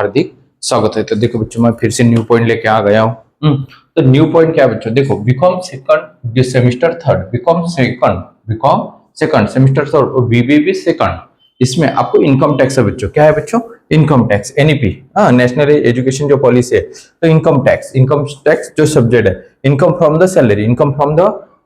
हार्दिक स्वागत है। तो देखो बच्चों, मैं फिर से न्यू पॉइंट लेके आ गया हूँ। तो न्यू पॉइंट क्या है बच्चों, देखो BCom second semester third, BCom second semester third, BBB second, इसमें आपको इनकम टैक्स है बच्चों। क्या है बच्चों? Income tax, NEP, national education जो पॉलिसी है। तो इनकम टैक्स जो सब्जेक्ट है, इनकम फ्रॉम द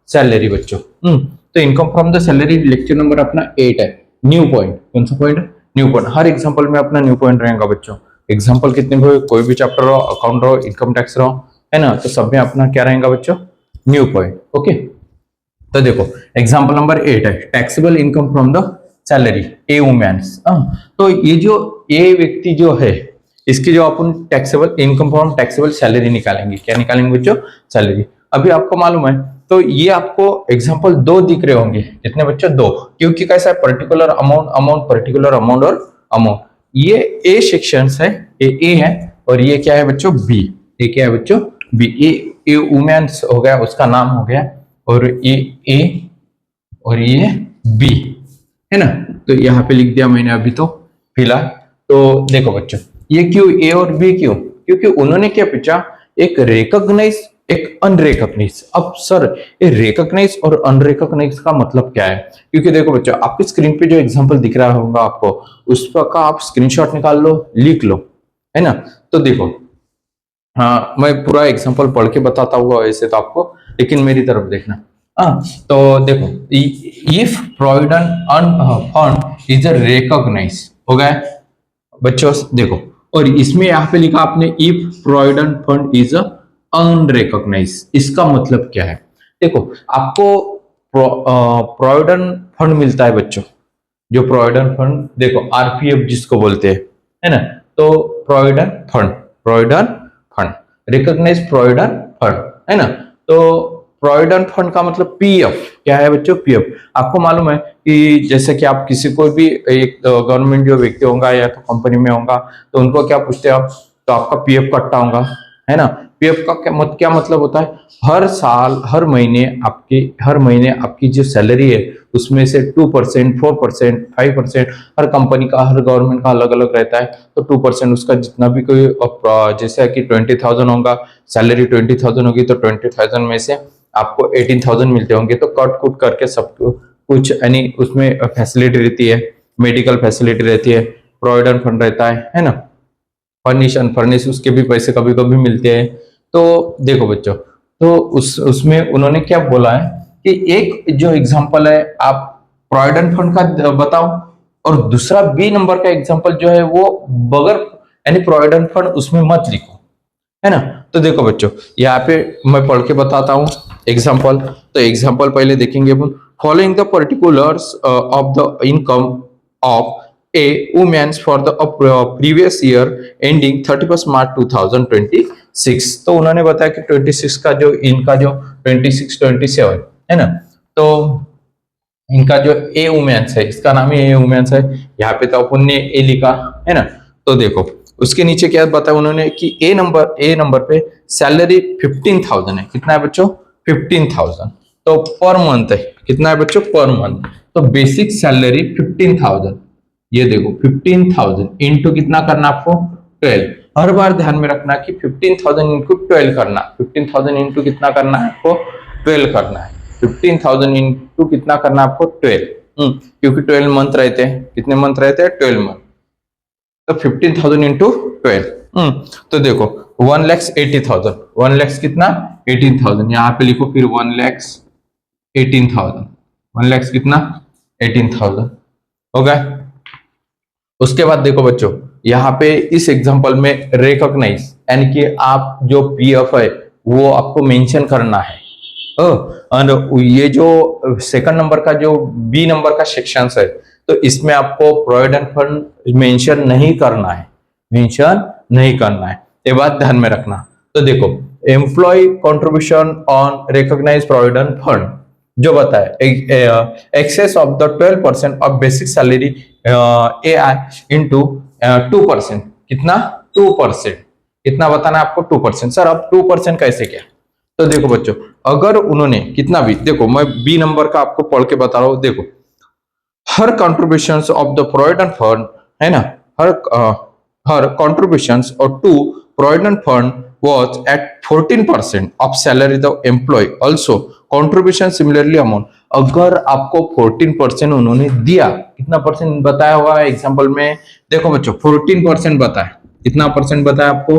सैलरी बच्चों। तो income from the salary lecture number अपना 8 है। न्यू पॉइंट कौन सा पॉइंट है? New point. हर एग्जांपल में अपना न्यू पॉइंट रहेगा बच्चों। एग्जांपल कितने भी हो, कोई भी चैप्टर रहो, अकाउंट रहो, इनकम टैक्स रहो, है ना, तो सब में अपना क्या रहेगा बच्चों? New point. ओके, तो देखो एग्जांपल नंबर 8 है, taxable income from the salary a women's. तो ये जो ए व्यक्ति जो है, इसकी जो अपन taxable income from taxable salary निकालेंगे। क्या निकालेंगे बच्चों? सैलरी। अभी आपको मालूम है, तो ये आपको एग्जांपल 2 दिख रहे होंगे। कितने बच्चों? 2, क्योंकि कैसा है, पर्टिकुलर अमाउंट, पर्टिकुलर अमाउंट और अमाउंट। ये ए सेक्शंस है, ए है, और ये क्या है बच्चों? बी। ये क्या है बच्चों? बी। ए वुमेन्स हो गया, उसका नाम हो गया, और ये ए और ये बी, है ना। तो यहाँ पे लिख दिया मैंने अभी तो फिलहाल। तो देखो बच्चों, ये क्यों ए और बी क्यों? क्योंकि उन्होंने क्या पूछा, एक रिकॉग्नाइज, एक अनरिकॉग्नाइज। अब सर, ये रिकॉग्नाइज और अनरिकॉग्नाइज का मतलब क्या है? क्योंकि देखो बच्चों, आपकी स्क्रीन पे जो एग्जांपल दिख रहा होगा आपको, उस पर का आप स्क्रीनशॉट निकाल लो, लिख लो, है ना। तो देखो, हाँ, मैं पूरा एग्जांपल पढ़ के बताता हुआ ऐसे तो आपको, लेकिन मेरी तरफ देखना। तो देखो, if provident fund is recognise हो गया बच्चों। देखो, और इसमें यहाँ पे लिखा आपने, if provident fund is unrecognised, इसका मतलब क्या है? देखो, आपको प्रोविडेंट फंड मिलता है बच्चों, जो प्रोविडेंट फंड, देखो आरपीएफ जिसको बोलते हैं, है ना। तो provident fund, recognise provident fund, है ना। तो प्रोविडेंट फंड का मतलब पीएफ। क्या है बच्चों? पीएफ। आपको मालूम है कि जैसे कि आप किसी को भी एक गवर्नमेंट जो व्यक्ति होगा या तो कंपनी में होगा, तो उनको क्या पूछते हैं आप? तो आपका पीएफ कटता होगा, है ना। पीएफ का क्या मतलब होता है? हर साल, हर महीने आपकी जो सैलरी है, उसमें से 2%, 4%, 5%, हर कंपनी का, हर गवर्नमेंट का अलग अलग रहता है। तो 2% उसका जितना भी कोई, जैसे कि 20,000 होगा, सैलरी 20,000 होगी, तो 20,000 में से आपको 18,000 मिलते होंगे। तो कट कुट करके सब कुछ, यानी उसमें फैसिलिटी रहती है, मेडिकल फैसिलिटी रहती है, प्रोविडेंट फंड रहता है ना, फर्निश उसके भी पैसे कभी कभी मिलते हैं। तो देखो बच्चों, तो उसमें उन्होंने क्या बोला है कि एक जो एग्जांपल है, आप प्रोविडेंट फंड का बताओ, और दूसरा बी नंबर का एग्जांपल जो है वो बगैर, यानी प्रोविडेंट फंड उसमें मत लिखो, है ना। तो देखो बच्चों, यहाँ पे मैं पढ़ के बताता हूँ एग्जांपल। तो एग्जांपल पहले देखेंगे अपन। Following the particulars of the income of a women's for the previous year ending 31 March 2026। तो उन्होंने बताया कि 26 का जो इनका जो 26, 27, है ना। तो इनका जो ए वुमेन्स है, इसका नाम ही ए वुमेन्स है। यहाँ पे तो अपन ने ए लिखा, है ना। तो देखो, उसके नीचे क्या बताया उन्होंने कि ए नंबर पे सैलरी 15,000 है। कितना है बच्चों? 15,000। तो पर मंथ है, कितना है बच्चों? Per month. तो बेसिक सैलरी 15,000। ये देखो 15,000 इंटू कितना करना आपको? 12। हर बार ध्यान में रखना कि 15,000 इंटू 12 करना। 15,000 इंटू कितना करना है आपको? 12 करना है। 15,000 इंटू कितना करना आपको? 12। क्योंकि 12 मंथ रहते हैं। कितने मंथ रहते हैं? 12 मंथ। तो 15,000 इंटू 12। तो देखो 1,80,000। 1 लाख कितना? 18,000। यहाँ पे लिखो फिर 1,18,000। 1 लाख कितना? 18,000 हो गया। उसके बाद देखो बच्चों, यहाँ पे इस एग्जांपल में रिकॉग्नाइज, यानी कि आप जो पीएफ है वो आपको मेंशन करना है। और ये जो सेकंड नंबर का जो बी नंबर का सेक्शन है, तो इसमें आपको प्रोविडेंट फंड मेंशन नहीं करना है, ये बात ध्यान में रखना। तो देखो, employ contribution on recognise provident fund जो बताया, excess of the 12% of basic salary A I into 2%। कितना? 2%। कितना बताना आपको? 2%। सर अब 2% कैसे क्या? तो देखो बच्चों, अगर उन्होंने कितना भी, देखो मैं बी नंबर का आपको पढ़ के बता रहा हूं। देखो, हर contribution of the provident fund, है ना, हर her contributions or to provident fund was at 14% of salary the employee also contribution similarly amount। अगर आपको 14% उन्होंने दिया, कितना परसेंट बताया हुआ है एग्जाम्पल में, देखो बच्चों 14% बताया, कितना परसेंट बताया आपको,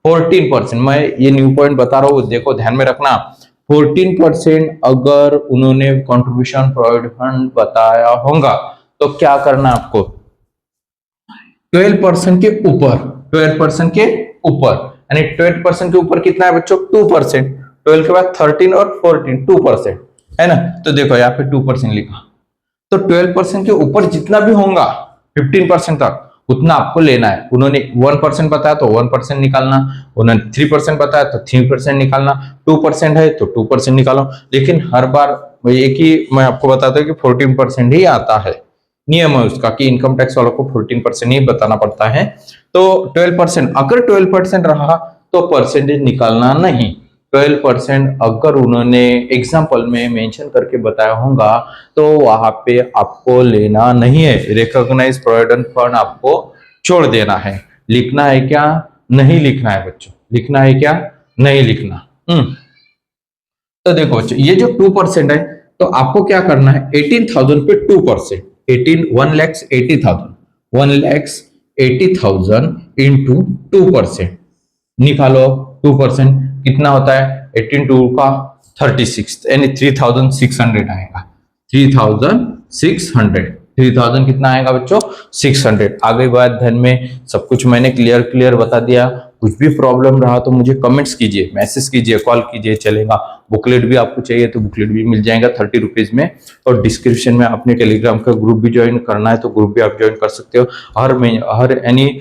14%। मैं ये न्यू पॉइंट बता रहा हूँ, देखो ध्यान में रखना, 14% अगर उन्होंने कंट्रीब्यूशन प्रोविडेंट फंड बताया होगा तो क्या करना आपको, 12% के ऊपर, 12% के ऊपर, यानी 12% के ऊपर कितना है बच्चों, 2%। 12 के बाद 13 और 14, 2% है ना। तो देखो यहाँ पे 2% लिखा, तो 12% के ऊपर जितना भी होगा 15% तक उतना आपको लेना है। उन्होंने 1% बताया तो 1% निकालना, उन्होंने 3% बताया तो 3% निकालना, 2% है तो 2% निकालो। लेकिन हर बार एक ही मैं आपको बताता हूँ कि 14% ही आता है, नियम है उसका कि इनकम टैक्स वालों को 14% ही बताना पड़ता है। तो 12%, अगर 12% रहा तो परसेंटेज निकालना नहीं। 12% अगर उन्होंने एग्जाम्पल में मेंशन करके बताया होगा तो वहां पे आपको लेना नहीं है। रिकॉग्नाइज प्रोविडेंट फंड आपको छोड़ देना है। लिखना है क्या, नहीं लिखना है बच्चों, लिखना है क्या, नहीं लिखना। तो देखो बच्चों ये जो 2% है तो आपको क्या करना है, 18,000 पे 2%, 1,80,000, 1,80,000 इंटू 2% निकालो। 2% कितना होता है, 18 टू का 36, यानी 3,600 आएगा। 3,600, 3,000 कितना आएगा बच्चों, 600। आगे बात ध्यान में, सब कुछ मैंने क्लियर बता दिया। कुछ भी प्रॉब्लम रहा तो मुझे कमेंट्स कीजिए, मैसेज कीजिए, कॉल कीजिए, चलेगा। बुकलेट भी आपको चाहिए तो बुकलेट भी मिल जाएगा 30 रुपीज में। और डिस्क्रिप्शन में अपने टेलीग्राम का ग्रुप भी ज्वाइन करना है तो ग्रुप भी आप ज्वाइन कर सकते हो। हर एनी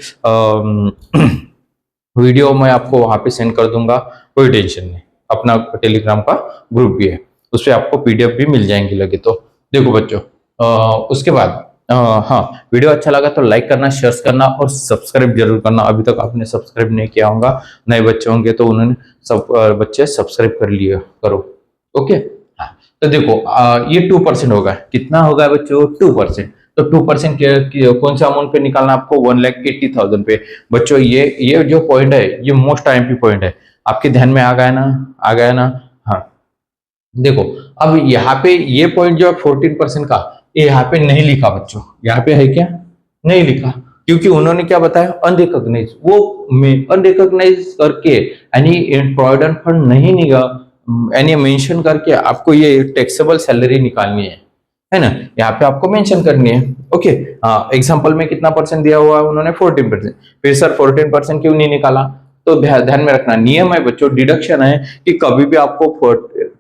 वीडियो मैं आपको वहां पे सेंड कर दूंगा, कोई टेंशन नहीं। अपना टेलीग्राम का ग्रुप भी है, उस पर आपको पीडीएफ भी मिल जाएंगे लगे तो। देखो बच्चों उसके बाद हाँ, वीडियो अच्छा लगा तो लाइक करना, शेयर करना और सब्सक्राइब जरूर करना। अभी तक आपने सब्सक्राइब नहीं किया होगा, नए बच्चे होंगे तो उन्होंने सब बच्चे सब्सक्राइब कर लिए करो। ओके हाँ, तो देखो ये 2% होगा, कितना होगा बच्चों, 2%। तो 2% कौन सा अमाउंट पे निकालना आपको, 1,80,000 पे। बच्चों ये जो पॉइंट है ये मोस्ट आईएमपी पॉइंट है, आपके ध्यान में आ गया ना, आ गया ना। हाँ देखो अब यहाँ पे ये पॉइंट जो है 14% का, ये यहाँ पे नहीं लिखा बच्चों, यहाँ पे है क्या, नहीं लिखा, क्योंकि उन्होंने क्या बताया, अनरिकॉग्नाइज। वो अनरिकॉग्नाइज करके यानी प्रोविडेंट फंड नहीं यानी मेंशन करके आपको ये टैक्सेबल सैलरी निकालनी है ना, यहाँ पे आपको मेंशन करनी है। ओके एग्जांपल में कितना परसेंट दिया हुआ है उन्होंने, 14%। फिर सर 14% क्यों नहीं निकाला, तो ध्यान में रखना, नियम है बच्चों, डिडक्शन है कि कभी भी आपको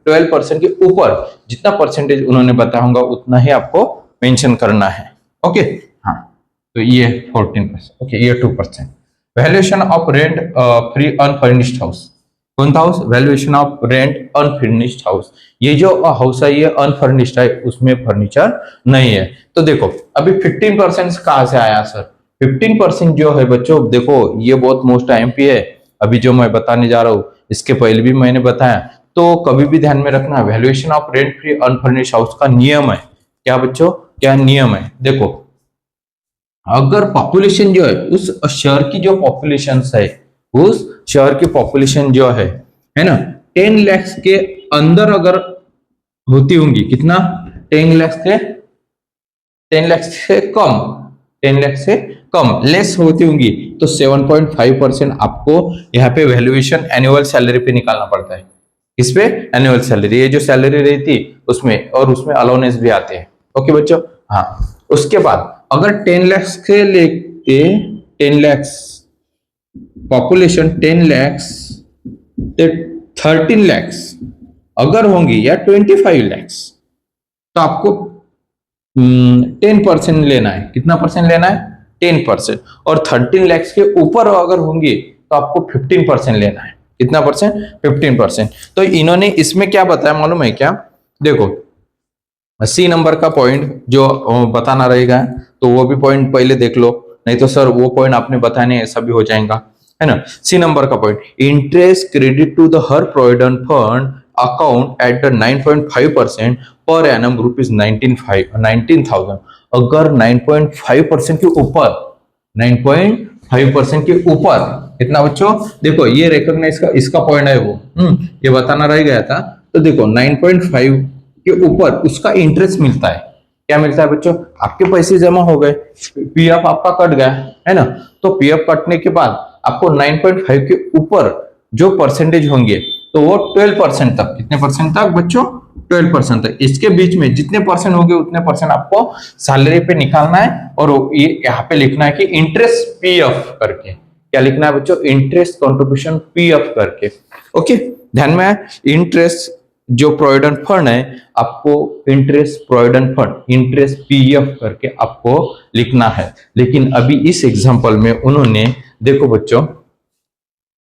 12% के ऊपर जितना परसेंटेज उन्होंने बताया होगा उतना ही आपको मेंशन करना है। ओके हाँ, तो ये 14%, ओके ये 2%। Valuation of rent free unfurnished house, कौन था house, valuation of rent unfurnished house. ये जो हाउस है ये अनफर्निश्ड है, उसमें फर्नीचर नहीं है। तो देखो अभी 15% कहां से आया सर, 15% जो है बच्चों, देखो ये बहुत मोस्ट आईएमपी है। अभी जो मैं बताने जा रहा हूं इसके पहले भी मैंने बताया, तो कभी भी ध्यान में रखना, valuation of rent free unfurnished house का नियम है क्या बच्चों, क्या नियम है, देखो अगर पॉपुलेशन जो है उस शहर की जो पॉपुलेशन है, उस शहर की पॉपुलेशन जो है ना, 10 लाख के अंदर अगर होती होंगी, कितना, 10 लाख के 10 लाख से कम, 10 लाख से कम लेस होती होंगी तो 7.5% आपको यहाँ पे वैल्यूएशन एनुअल सैलरी पे निकालना पड़ता है। इस पे एनुअल सैलरी, ये जो सैलरी रहती उसमें, और उसमें अलाउनेंस भी आते हैं। ओके बच्चों हाँ, उसके बाद अगर 10 लाख से लेके 10 लाख पॉपुलेशन 10 लाख से 13 लाख अगर होंगी या 25 लाख तो आपको 10% लेना है। कितना परसेंट लेना है, 10%। और 13 लाख के ऊपर अगर होंगी तो आपको 15% लेना है। कितना परसेंट, 15%। तो इन्होंने इसमें क्या बताया मालूम है क्या, देखो सी नंबर का पॉइंट जो बताना रहेगा तो वो भी पॉइंट पहले देख लो, नहीं तो सर वो पॉइंट आपने बताने ऐसा भी हो जाएगा, है ना। सी नंबर का point, interest credit to the her provident fund account at the 9.5% per annum rupees 19,000। अगर 9.5% के ऊपर, 9.5 5% के ऊपर कितना बच्चों, देखो ये रिकॉग्नाइज का इसका पॉइंट है वो, ये बताना रह गया था। तो देखो 9.5 के ऊपर उसका इंटरेस्ट मिलता है। क्या मिलता है बच्चों, आपके पैसे जमा हो गए, पीएफ आपका कट गया है ना, तो पीएफ कटने के बाद आपको 9.5 के ऊपर जो परसेंटेज होंगे तो वो 12% तक, कितने परसेंट तक बच्चों, 12% तक, इसके बीच में जितने परसेंट होंगे उतने परसेंट आपको सैलरी पे निकालना है। और ये यहाँ पे लिखना है कि इंटरेस्ट पीएफ करके, क्या लिखना है बच्चों, इंटरेस्ट कंट्रीब्यूशन पीएफ करके। ओके, ध्यान में, इंटरेस्ट जो प्रोविडेंट फंड है आपको interest provident fund interest PF करके आपको लिखना है। लेकिन अभी इस एग्जांपल में उन्होंने, देखो बच्चों,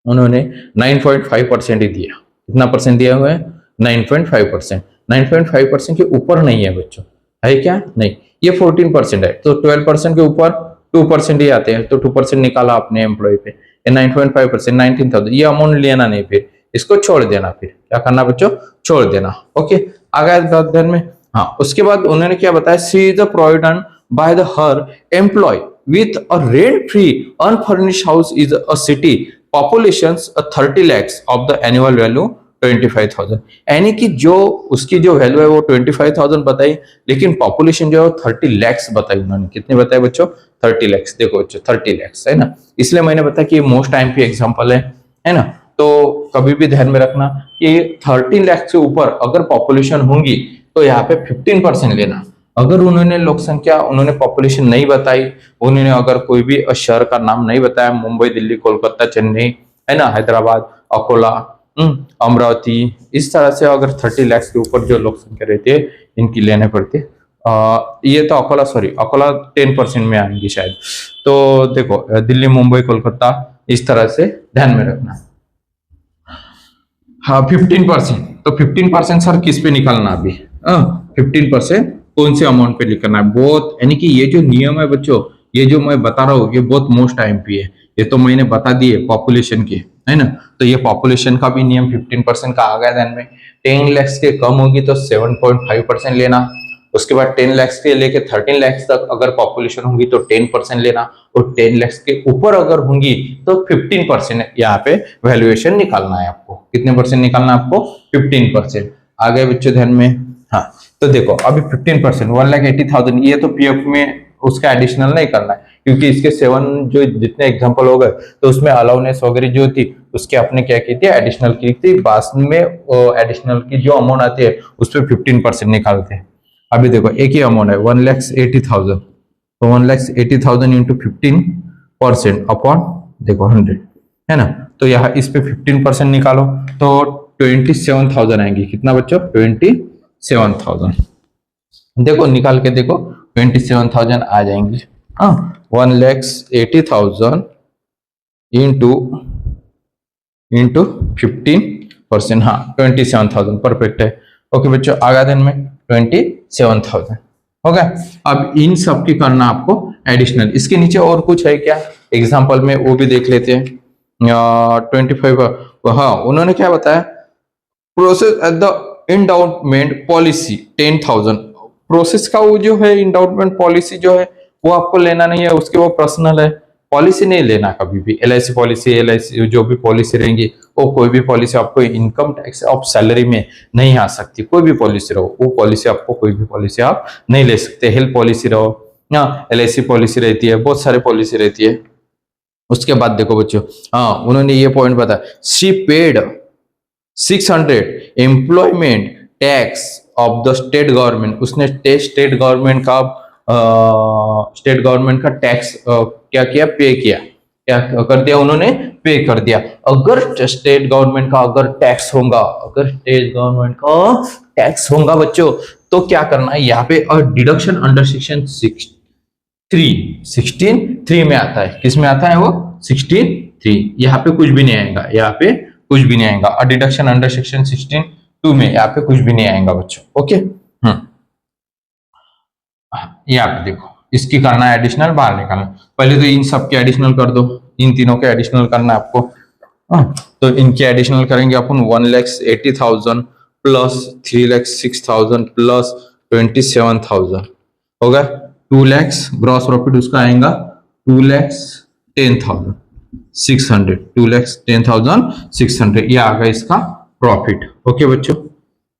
उन्होंने 9.5% ही दिया। कितना परसेंट दिया हुआ है, 9.5%। 9.5% के ऊपर नहीं है बच्चों, है क्या, नहीं, ये 14% है, तो 12% के ऊपर 2% ही आते हैं, तो 2% निकाला आपने एम्प्लॉय पे, 9.5% 19,000, ये अमाउंट लेना नहीं, फिर इसको छोड़ देना, फिर क्या करना बच्चों, छोड़ देना। ओके, आगे बात ध्यान में। हाँ, उसके बाद उन्होंने क्या बताया, she is the provident by the her employ with a rent free unfurnished house is a city populations 30 lakhs of the annual value 25,000, यानी कि जो उसकी जो वैल्यू है वो 25,000 बताई, लेकिन पॉपुलेशन जो है 30 lakhs बताई उन्होंने। कितने बताए बच्चों, 30 lakhs। देखो बच्चों 30 lakhs है ना, इसलिए मैंने बताया कि मोस्ट टाइम पे एग्जांपल है ना। तो कभी भी ध्यान में रखना कि 13 लाख से ऊपर अगर पॉपुलेशन होंगी तो यहाँ पे 15% लेना। अगर उन्होंने लोक संख्या, उन्होंने पॉपुलेशन नहीं बताई, उन्होंने अगर कोई भी शहर का नाम नहीं बताया, मुंबई, दिल्ली, कोलकाता, चेन्नई, है ना, हैदराबाद, अकोला, अमरावती, इस तरह से अगर 30 लाख के ऊपर जो लोक संख्या रहती है इनकी लेने पड़ती है। ये तो अकोला, सॉरी अकोला 10% में आएंगी शायद। तो देखो दिल्ली, मुंबई, कोलकाता, इस तरह से ध्यान में रखना। हाँ 15%, तो 15% सर किस पे निकालना अभी, 15% कौन से अमाउंट पे निकालना है, बहुत, यानी कि ये जो नियम है बच्चों, ये जो मैं बता रहा हूँ ये बहुत मोस्ट टाइम पे है, ये तो मैंने बता दिए पॉपुलेशन के, है ना। तो ये पॉपुलेशन का भी नियम 15% का आ गया ध्यान में। 10 lakhs के कम होगी तो 7.5% लेना, उसके बाद 10 lakhs के लेके 13 lakhs तक अगर पॉपुलेशन होगी तो 10% लेना, और 10 lakhs के ऊपर अगर होंगी तो 15% यहाँ पे वैल्यूएशन निकालना है आपको। कितने परसेंट निकालना है आपको, 15%। आगे बच्चों ध्यान में। हाँ, तो देखो अभी 15%, 1,80,000, ये तो पीएफ में उसका एडिशनल नहीं करना है, क्योंकि इसके 7 जो जितने एग्जांपल हो गए तो उसमें अलाउनेस वगैरह जो थी उसके आपने क्या की थी, एडिशनल की थी, बाद में एडिशनल की जो अमाउंट आती है उस पर 15% निकालते हैं। अभी देखो एक ही अमाउंट है 1,80,000, तो 1,80,000 इंटू 15% अपॉन देखो 100, है ना, तो यहाँ इस पे 15% निकालो तो 27,000 आएंगी। कितना बच्चों, 27,000। देखो निकाल के देखो 27,000 आ जाएंगी। हाँ, 1,80,000 इंटू 15%, हाँ 27,000 परफेक्ट है। ओके बच्चों, आगा दिन में 27,000 हो गया। अब इन सब की करना आपको एडिशनल, इसके नीचे और कुछ है क्या एग्जांपल में, वो भी देख लेते हैं। 25, हाँ उन्होंने क्या बताया, process at the endowment policy 10,000। Process का वो जो है इंडाउटमेंट पॉलिसी जो है वो आपको लेना नहीं है, उसके वो पर्सनल है, पॉलिसी नहीं लेना कभी भी। एलआईसी पॉलिसी, एलआईसी जो भी पॉलिसी रहेंगी वो कोई भी पॉलिसी आपको इनकम टैक्स ऑफ सैलरी में नहीं आ सकती। कोई भी पॉलिसी रहो, वो पॉलिसी आपको कोई भी पॉलिसी आप नहीं ले सकते। हेल्थ पॉलिसी रहो, एलआईसी पॉलिसी रहती है, बहुत सारे पॉलिसी रहती है। उसके बाद देखो बच्चों, हाँ उन्होंने ये पॉइंट बताया, she paid 600 employment tax of the state government. उसने स्टेट गवर्नमेंट का टैक्स क्या किया, पे किया, क्या कर दिया उन्होंने, पे कर दिया। अगर स्टेट गवर्नमेंट का अगर टैक्स होगा, अगर स्टेट गवर्नमेंट का टैक्स होगा बच्चों, तो क्या करना है यहाँ पे, डिडक्शन अंडर सेक्शन 16(3) में आता है। किस में आता है वो, 16(3). यहाँ पे कुछ भी नहीं आएगा, यहाँ पे कुछ भी नहीं आएगा। और डिडक्शन अंडर सेक्शन 16(2) में यहाँ पे कुछ भी नहीं आएगा बच्चों। ओके, यहाँ पे देखो इसकी करना है एडिशनल, बाहर निकालना। पहले तो इन सब के एडिशनल कर दो, इन तीनों के एडिशनल करना है आपको। तो इनके एडिशनल करेंगे अपन 1,80,000 प्लस 3,06,000 प्लस 27,000 होगा 2 lakhs। ग्रॉस प्रॉफिट उसका आएगा 2 lakhs 10,600, 2,10,600 ये आ गया इसका प्रॉफिट। ओके बच्चों,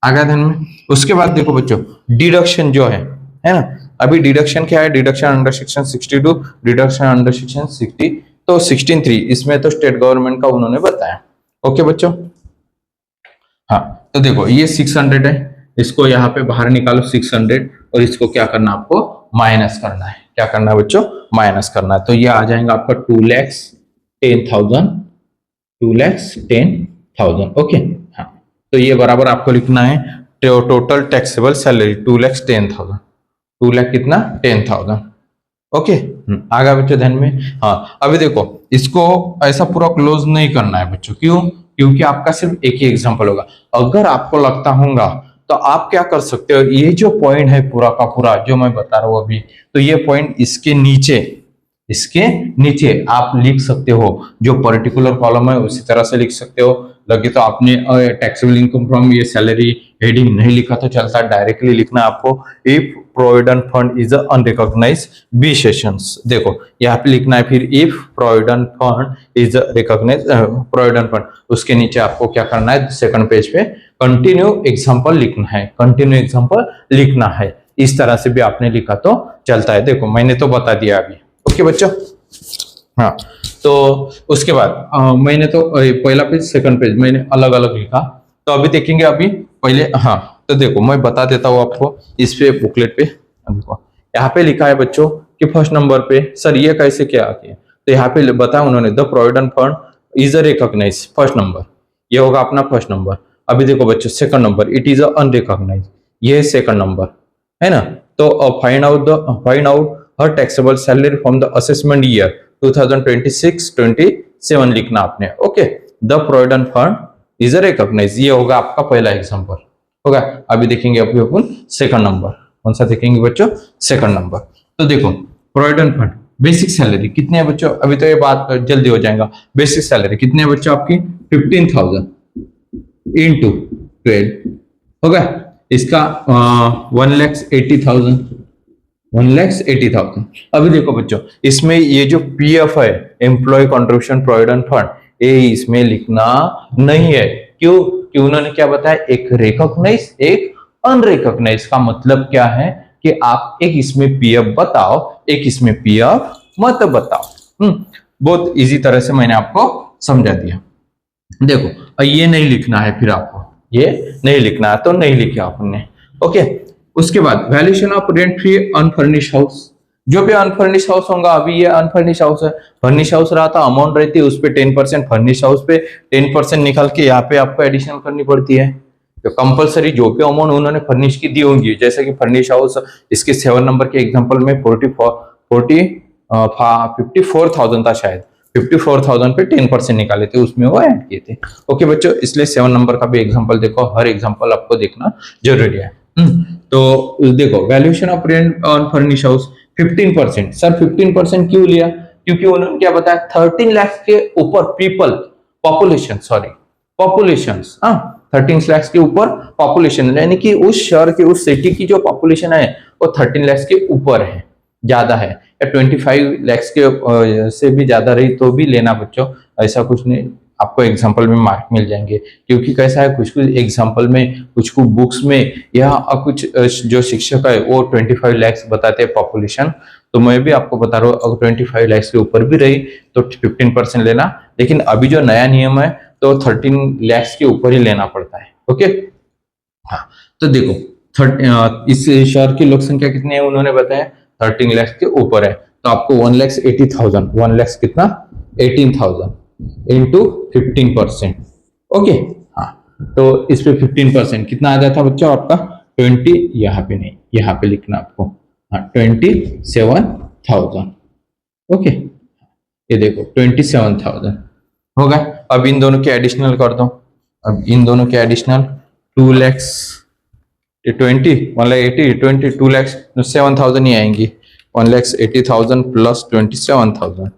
आ गया ध्यान में। उसके बाद देखो बच्चों डिडक्शन जो है ना, अभी डिडक्शन क्या है, deduction under section 62, deduction under section 60, तो 16(3) इसमें तो स्टेट गवर्नमेंट का उन्होंने बताया। ओके बच्चों, हाँ तो देखो ये 600 है, इसको यहाँ पे बाहर निकालो 600, और इसको क्या करना आपको माइनस करना है। क्या करना है बच्चों, माइनस करना है। तो ये आ जाएगा आपका 2,10,000, 2,10,000। ओके, हाँ तो ये बराबर आपको लिखना है टोटल टैक्सेबल सैलरी 2,10,000, 2 लाख कितना 10,000। ओके, आ गया बच्चों ध्यान में। हाँ अभी देखो इसको ऐसा पूरा क्लोज नहीं करना है बच्चों, क्यों, क्योंकि आपका सिर्फ एक ही एग्जांपल होगा। अगर आपको लगता होगा तो आप क्या कर सकते हो, ये जो पॉइंट है पूरा का पूरा जो मैं बता रहा हूं अभी, तो ये पॉइंट इसके नीचे आप लिख सकते हो, जो पर्टिकुलर कॉलम है उसी तरह से लिख सकते हो। लगे तो आपने टैक्सेबल इनकम फ्रॉम ये सैलरी हेडिंग नहीं लिखा तो चलता, डायरेक्टली लिखना आपको if provident fund is unrecognised be sessions. देखो यहाँ पे लिखना है फिर if provident fund is recognised provident fund, उसके नीचे आपको क्या करना है, सेकंड पेज पे कंटिन्यू एग्जांपल लिखना है, कंटिन्यू एग्जांपल लिखना है। इस तरह से भी आपने लिखा तो चलता है। देखो मैंने तो बता दिया अभी। ओके बच्चों, हाँ तो उसके बाद मैंने तो पहला पेज सेकंड पेज मैंने अलग अलग लिखा, तो अभी देखेंगे अभी पहले। हाँ तो देखो मैं बता देता हूँ आपको, इस पे बुकलेट पे देखो यहाँ पे लिखा है बच्चों कि फर्स्ट नंबर पे सर ये कैसे क्या आती है, तो यहाँ पे बताया उन्होंने the provident fund is a recognise, first number ये होगा अपना फर्स्ट नंबर। अभी देखो बच्चों second number it is unrecognise, ये सेकंड नंबर है ना। तो find out her taxable salary from the assessment year 2026-27 लिखना आपने। Okay, the provident fund is a recognise, ये होगा आपका पहला एग्जांपल होगा। अभी देखेंगे अभी अपन सेकंड नंबर, कौन सा देखेंगे बच्चों, सेकंड नंबर। तो देखो प्रोविडेंट फंड बेसिक सैलरी कितनी है बच्चों, अभी तो ये बात जल्दी हो जाएगा। बेसिक सैलरी कितनी है बच्चों आपकी 15,000 इंटू 12 होगा, इसका 1,80,000, 1,80,000। अभी देखो बच्चों इसमें ये जो पीएफ है, एम्प्लॉय कंट्रीब्यूशन प्रोविडेंट फंड, ये इसमें लिखना नहीं है। क्यों, कि उन्होंने क्या बताया, एक रिकॉग्नाइज एक अनरिकॉग्नाइज। का मतलब क्या है कि आप एक इसमें पीएफ बताओ, एक इसमें पीएफ मत बताओ। बहुत इजी तरह से मैंने आपको समझा दिया। देखो ये नहीं लिखना है, फिर आपको ये नहीं लिखना है तो नहीं लिखा आपने। ओके, उसके बाद valuation of rent free unfurnished house, जो भी अनफर्निश्ड हाउस होगा, अभी ये अनफर्निश्ड हाउस है, फर्निश हाउस रहा था अमाउंट रहती है उस पे 10%, फर्निश हाउस पे 10% निकाल के यहाँ पे आपको एडिशनल करनी पड़ती है। तो कंपलसरी जो भी अमाउंट उन्होंने फर्निश की दी होंगी, जैसे कि फर्निश हाउस इसके 7 नंबर के एग्जांपल में 54,000 था शायद, 54,000 पे 10% निकाले थे, उसमें वो ऐड किए थे। ओके बच्चों, इसलिए 7 नंबर का भी एग्जांपल देखो, हर एग्जांपल आपको देखना जरूरी है। तो देखो valuation of rent on furnish house 15%। Sir 15% क्यों लिया, क्योंकि उन्होंने क्या बताया 13 लाख के ऊपर पीपल पॉपुलेशन 13 लाख के ऊपर पॉपुलेशन, यानी कि उस शहर के उस सिटी की जो पॉपुलेशन है वो 13 लाख के ऊपर है, ज्यादा है, या 25 लाख के से भी ज्यादा रही तो भी लेना बच्चों, ऐसा कुछ नहीं, आपको एग्जांपल में मार्क मिल जाएंगे। क्योंकि कैसा है कुछ कुछ एग्जांपल में, कुछ कुछ बुक्स में या कुछ जो शिक्षक है वो 25 लाख बताते हैं पॉपुलेशन, तो मैं भी आपको बता रहा हूँ अगर 25 लाख के ऊपर भी रही तो 15% लेना, लेकिन अभी जो नया नियम है तो 13 लाख के ऊपर ही लेना पड़ता है। ओके, हाँ तो देखो इस शहर की लोक संख्या कितनी है उन्होंने बताया 13 लाख के ऊपर है, तो आपको 1,80,000, 1 लाख कितना 18,000 इंटू 15%। ओके, हाँ तो इस पे 15% कितना आ जाता बच्चों आपका 20, यहाँ पे नहीं, यहाँ पे लिखना आपको, हाँ 27,000। ओके, ये देखो 27,000 होगा। अब इन दोनों के एडिशनल कर दो, अब इन दोनों के एडिशनल 2 लाख 20, 1,80,000 20 2 लाख 7,000 ही आएंगी, 1,80,000 प्लस 27,000,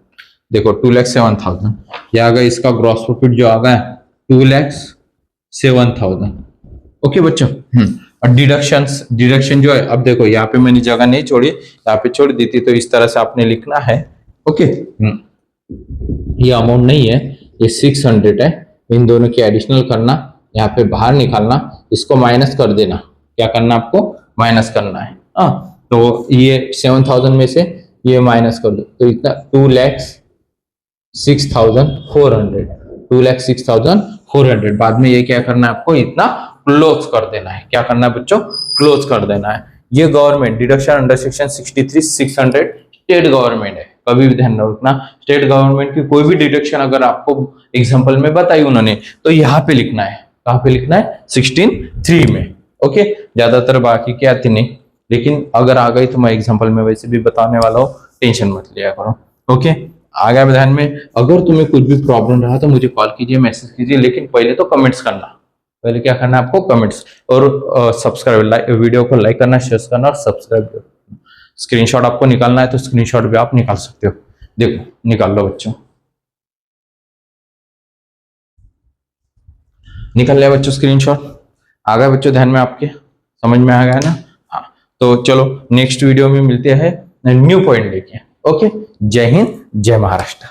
देखो 2,07,000, यह आ गया इसका ग्रॉस प्रॉफिट जो आ गया 2,07,000। ओके बच्चों, और डिडक्शन जो है, अब देखो यहाँ पे मैंने जगह नहीं छोड़ी, यहाँ पे छोड़ दी थी, तो इस तरह से आपने लिखना है। ओके, ये अमाउंट नहीं है, ये 600 है। इन दोनों की एडिशनल करना, यहाँ पे बाहर निकालना, इसको माइनस कर देना। क्या करना आपको? माइनस करना है। हाँ, तो ये 7000 में से ये माइनस कर दो तो इतना 2,06,400, 2,06,400। बाद में ये क्या करना है आपको? इतना क्लोज कर देना है। क्या करना है बच्चों? क्लोज कर देना है। ये government deduction under section 63(600) state government है। कभी भी ध्यान रखना, स्टेट गवर्नमेंट की कोई भी डिडक्शन अगर आपको एग्जांपल में बताई उन्होंने, तो यहाँ पे लिखना है। कहाँ पे लिखना है? 16(3) में। ओके, ज्यादातर बाकी की आती नहीं, लेकिन अगर आ गई तो मैं एग्जांपल में वैसे भी बताने वाला हूँ, टेंशन मत लिया करो। ओके, आ गया ध्यान में? अगर तुम्हें कुछ भी प्रॉब्लम रहा तो मुझे कॉल कीजिए, मैसेज कीजिए, लेकिन पहले तो कमेंट्स करना। पहले क्या करना है आपको? कमेंट्स और सब्सक्राइब, वीडियो को लाइक करना, शेयर करना और सब्सक्राइब करना। स्क्रीनशॉट आपको निकालना है तो स्क्रीनशॉट भी आप निकाल सकते हो। देखो, निकाल लो बच्चों, निकल लिया बच्चों स्क्रीनशॉट। आ गया बच्चों ध्यान में आपके? समझ में आ गया ना? हाँ, तो चलो नेक्स्ट वीडियो में मिलते हैं न्यू पॉइंट लेके। ओके, जय हिंद, जय महाराष्ट्र।